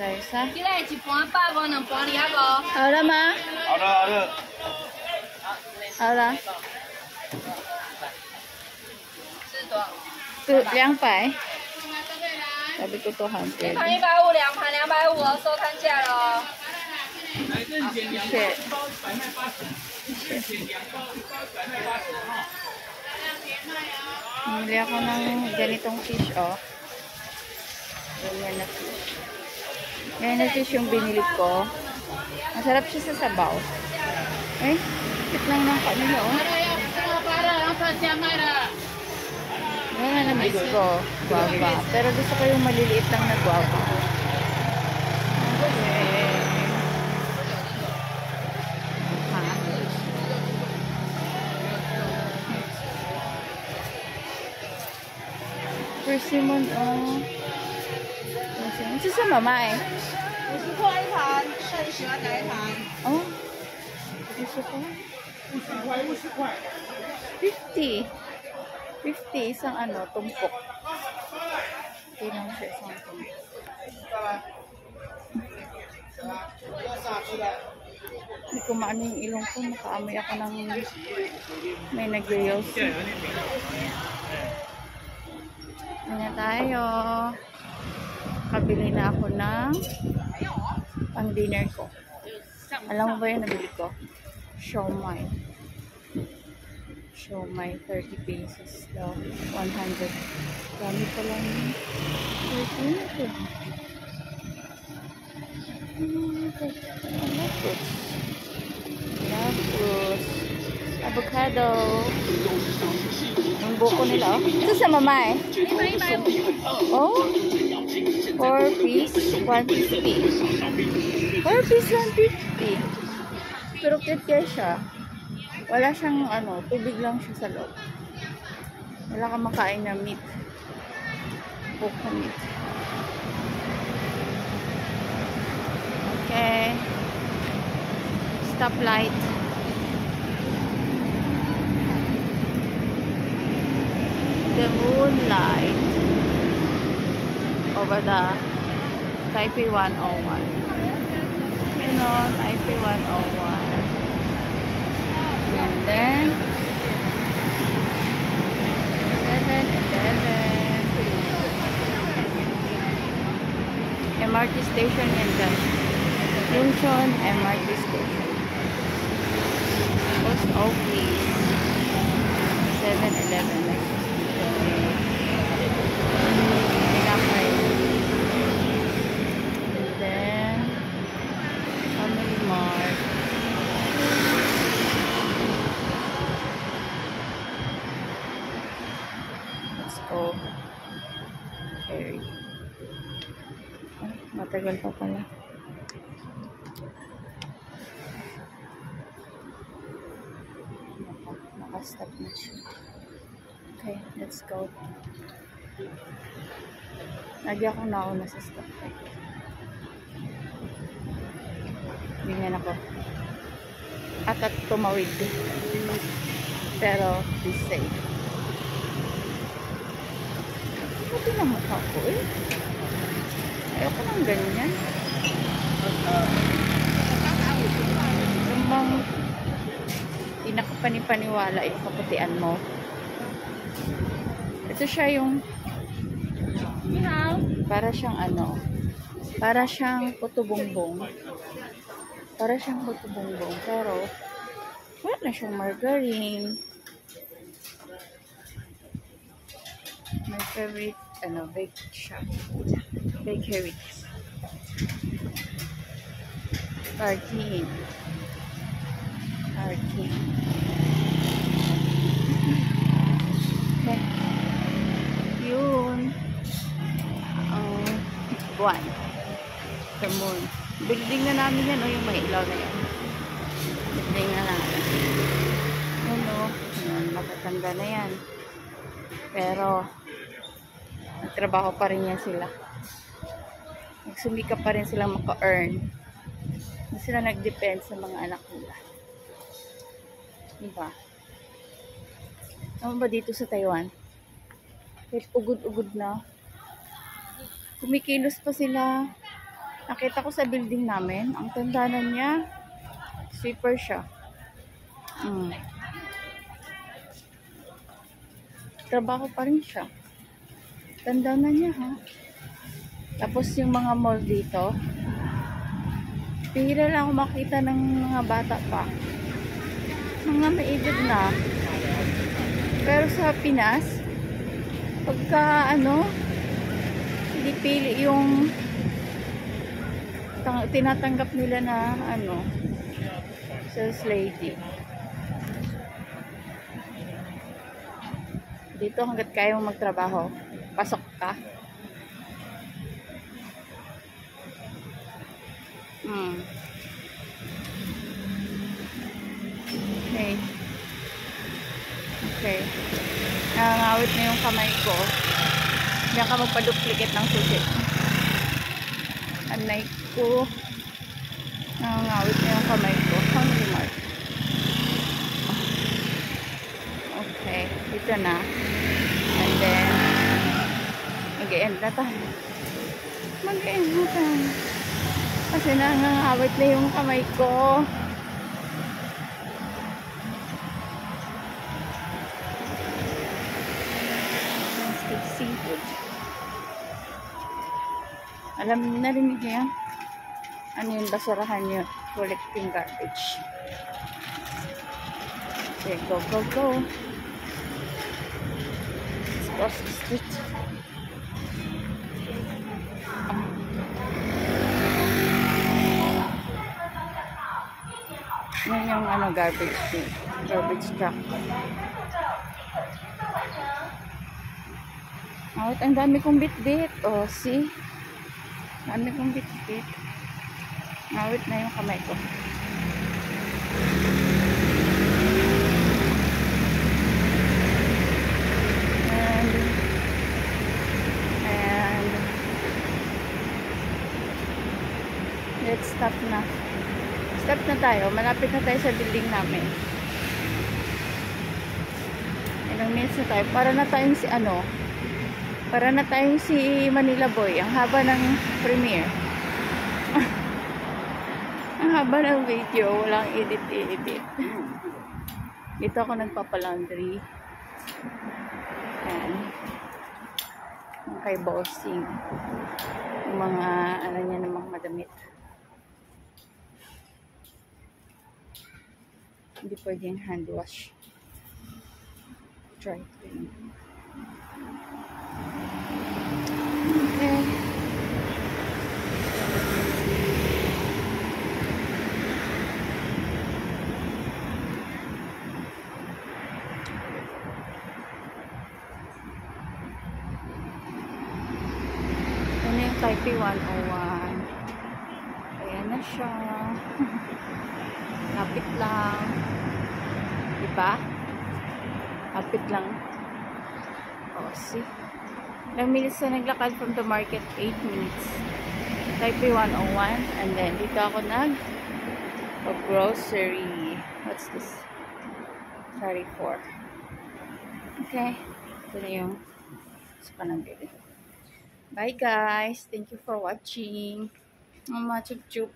tayo sa... 这个一盘100个，2盘2个。好了吗？好的，好的。好了。是多少？ 200. Sabi ko 200. 一盘150，2盘250哦，收摊价喽。 Okay. Bumili ako ng ganitong fish, oh. Ganyan na fish. Ganyan na fish yung binili ko. Masarap siya sa sabaw. Eh, cute lang ng kanila, oh. Ganyan na nabili ko. Guava. Pero gusto ko yung maliliit lang na guava. Okay. Persimmon, oh. Persimmon. 这是什么卖50块一盘，看你喜欢哪一盘。哦，50块。50块。 50. 50 isang ano, tumpok. Hindi lang siya isang tumpok. Hindi ko maano yung ilong ko. Nakaamoy ako ng may nag-yos. Ano tayo? Kabili na ako ng pang dinner ko. Alam mo ba yung nabili ko? Siomai. Siomai, 30 pesos daw. 100. Dami pa lang. 30 Tapos, avocado. Ang buko nila, oh. Ito sa mamay. Oh, 4 piece, 150. 4 piece, 150. Pero cute kaya siya. Wala siyang, ano, tubig lang siya sa loob. Wala kang makain na meat. Buko meat. Okay. Stoplight. The moonlight over the Taipei 101. You know, Taipei 101. And then 11. MRT station and then Yongchon MRT station. Post office. 7-Eleven. And then Family Mart. Let's go. Okay. Matagal pa pala. Naka-stop na siya. Okay, let's go. Lagi akong nauna sa stoplight. Ganyan ako. At tumawid. Pero, be safe. Pati na mukha ko eh. Ayoko ng ganyan. Yung bang pinakapanipaniwala yung kaputian mo. Ito siya yung para siyang ano, para siyang puto-bongbong. Para siyang puto-bongbong. Pero wala na siyang margarine. My favorite ano, bake shop. Bakery. Parking. Okay. Yun. Buwan. The moon. Building na namin yan, o yung may ilaw na yan. Building na namin. Ano, matatanda na yan. Pero, nagtrabaho pa rin yan sila. Nagsumika pa rin sila maka-earn. Hindi sila nag-depend sa mga anak nila. Diba? Ano ba dito sa Taiwan? Kahit ugod-ugod na. Kumikilos pa sila. Nakita ko sa building namin, ang tanda na niya, sweeper siya. Trabaho pa rin siya. Tanda na niya, ha? Tapos yung mga mall dito, pihira lang ako makita ng mga bata pa. Mga may edad na. Pero sa Pinas, pagka hindi pili yung tinatanggap nila na sales lady. Dito hanggat kaya mo magtrabaho, pasok ka. Okay. Nangangawit na yung kamay ko. Diyan ka magpa-duplicate ng susi. Anay ko. Nangangawit na yung kamay ko. Hungry mark. Okay. Ito na. And then, mag-e-end na tayo. Mag-e-end na tayo. Kasi nangangawit na yung kamay ko. Seafood. Alam, narinig niyo yan? Ano yun? Basurahan yun. Collecting garbage. Okay, go, go, go. Let's cross the street. Yan yung garbage bin. Garbage truck. Ang dami kong bit-bit. Oh, see? Dami kong bit-bit. Ngawit na yung kamay ko. And let's stop na. Stop na tayo. Malapit na tayo sa building namin. Ilang minutes na tayo. Para na tayong si Manila Boy. Ang haba ng premiere. Ang haba ng video. Walang edit. Dito ako nagpapalaundry. Ayan. Yung kay bossing. Yung mga, niya ng mga madamit. Hindi pwedeng hand wash. Try clean. Okay. Ano yung Taipei 101? Ayan na siya. Lapit lang. Diba? Lapit lang. Oh, see? Ilang minutes na naglakad from the market? 8 minutes. Taipei 101. And then, dito ako grocery. What's this? Sorry for. Okay. Ito na yung sa panambili. Bye guys. Thank you for watching. Mama chup chup.